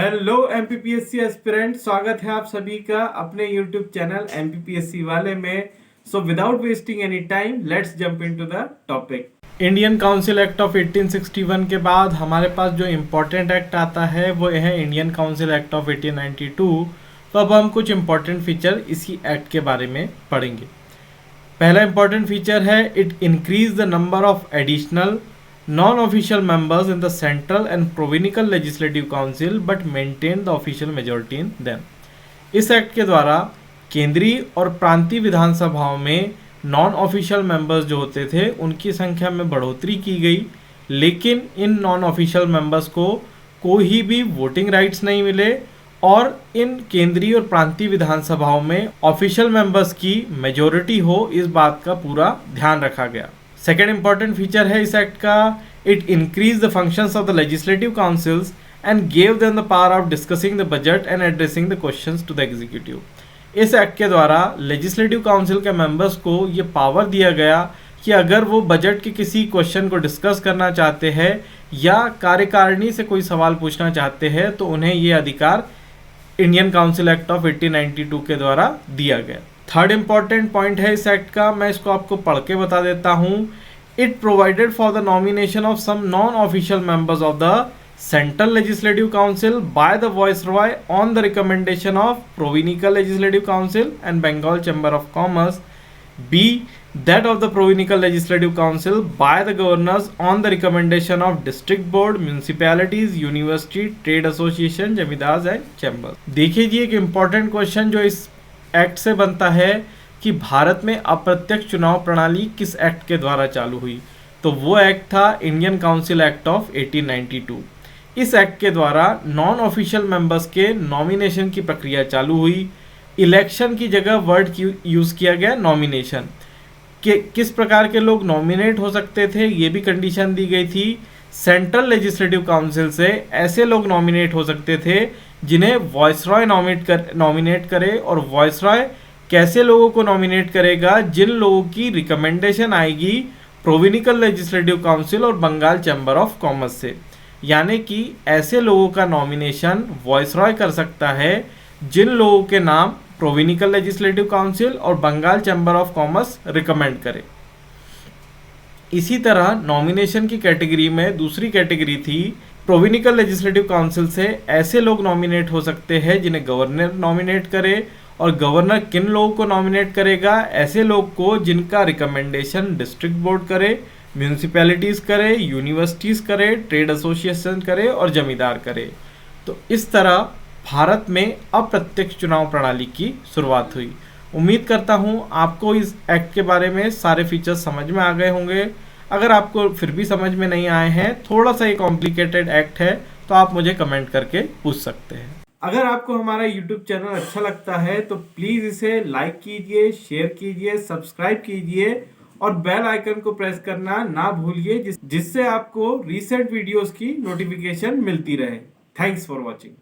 Hello MPPSC aspirant, स्वागत है आप सभी का अपने यूट्यूब चैनल एमपीपीएससी वाले में। So without wasting any time let's jump into the topic. Indian council act of 1861 के बाद हमारे पास जो इम्पोर्टेंट एक्ट आता है वो है इंडियन काउंसिल एक्ट ऑफ 1892। तो अब हम कुछ इम्पोर्टेंट फीचर इसी एक्ट के बारे में पढ़ेंगे। पहला इम्पोर्टेंट फीचर है it increase the number of additional non-official members in the central and provincial legislative council but maintain the official majority in them। इस एक्ट के द्वारा केंद्रीय और प्रांतीय विधानसभाओं में नॉन ऑफिशियल मेंबर्स जो होते थे उनकी संख्या में बढ़ोतरी की गई, लेकिन इन नॉन ऑफिशियल मेंबर्स को कोई भी वोटिंग राइट्स नहीं मिले और इन केंद्रीय और प्रांतीय विधानसभाओं में ऑफिशियल मेंबर्स की मेजोरिटी हो, इस बात का पूरा ध्यान रखा गया। सेकेंड इंपॉर्टेंट फीचर है इस एक्ट का it increase the functions of the legislative councils and gave them the power of discussing the budget and addressing the questions to the executive. इस एक्ट के द्वारा लेजिस्लेटिव काउंसिल के members को ये power दिया गया कि अगर वो बजट के किसी क्वेश्चन को डिस्कस करना चाहते हैं या कार्यकारिणी से कोई सवाल पूछना चाहते हैं तो उन्हें ये अधिकार इंडियन काउंसिल एक्ट ऑफ 1892 के द्वारा दिया गया। थर्ड इंपॉर्टेंट पॉइंट है इस एक्ट का, मैं इसको आपको पढ़ के बता देता हूँ। It provided for the nomination of some non official members of the central legislative council by the viceroy on the recommendation of provincial legislative council and Bengal chamber of commerce. Be that of the provincial legislative council by the governors on the recommendation of district board, municipalities, university, trade association, जमींदार and chamber. देखिए जी, एक important question जो इस act से बनता है कि भारत में अप्रत्यक्ष चुनाव प्रणाली किस एक्ट के द्वारा चालू हुई, तो वो एक्ट था इंडियन काउंसिल एक्ट ऑफ 1892। इस एक्ट के द्वारा नॉन ऑफिशियल मेंबर्स के नॉमिनेशन की प्रक्रिया चालू हुई। इलेक्शन की जगह वर्ड यूज़ किया गया नॉमिनेशन। कि किस प्रकार के लोग नॉमिनेट हो सकते थे ये भी कंडीशन दी गई थी। सेंट्रल लेजिस्लेटिव काउंसिल से ऐसे लोग नॉमिनेट हो सकते थे जिन्हें वॉइसरॉय नॉमिनेट करे, और वॉइसरॉय कैसे लोगों को नॉमिनेट करेगा, जिन लोगों की रिकमेंडेशन आएगी प्रोविनिकल लेजिस्लेटिव काउंसिल और बंगाल चैम्बर ऑफ कॉमर्स से। यानी कि ऐसे लोगों का नॉमिनेशन वॉइसरॉय कर सकता है जिन लोगों के नाम प्रोविनिकल लेजिस्लेटिव काउंसिल और Bengal chamber of commerce recommend करे। इसी तरह नॉमिनेशन की कैटेगरी में दूसरी कैटेगरी थी प्रोविनिकल लेजिस्लेटिव काउंसिल से ऐसे लोग नॉमिनेट हो सकते हैं जिन्हें गवर्नर नॉमिनेट करे, और गवर्नर किन लोगों को नॉमिनेट करेगा, ऐसे लोग को जिनका रिकमेंडेशन डिस्ट्रिक्ट बोर्ड करे, म्यूनिसिपैलिटीज़ करे, यूनिवर्सिटीज़ करे, ट्रेड एसोसिएशन करे और जमींदार करे। तो इस तरह भारत में अप्रत्यक्ष चुनाव प्रणाली की शुरुआत हुई। उम्मीद करता हूँ आपको इस एक्ट के बारे में सारे फीचर्स समझ में आ गए होंगे। अगर आपको फिर भी समझ में नहीं आए हैं, थोड़ा सा ये कॉम्प्लिकेटेड एक्ट है, तो आप मुझे कमेंट करके पूछ सकते हैं। अगर आपको हमारा YouTube चैनल अच्छा लगता है तो प्लीज़ इसे लाइक कीजिए, शेयर कीजिए, सब्सक्राइब कीजिए और बेल आइकन को प्रेस करना ना भूलिए, जिससे आपको रीसेंट वीडियोस की नोटिफिकेशन मिलती रहे। Thanks for watching.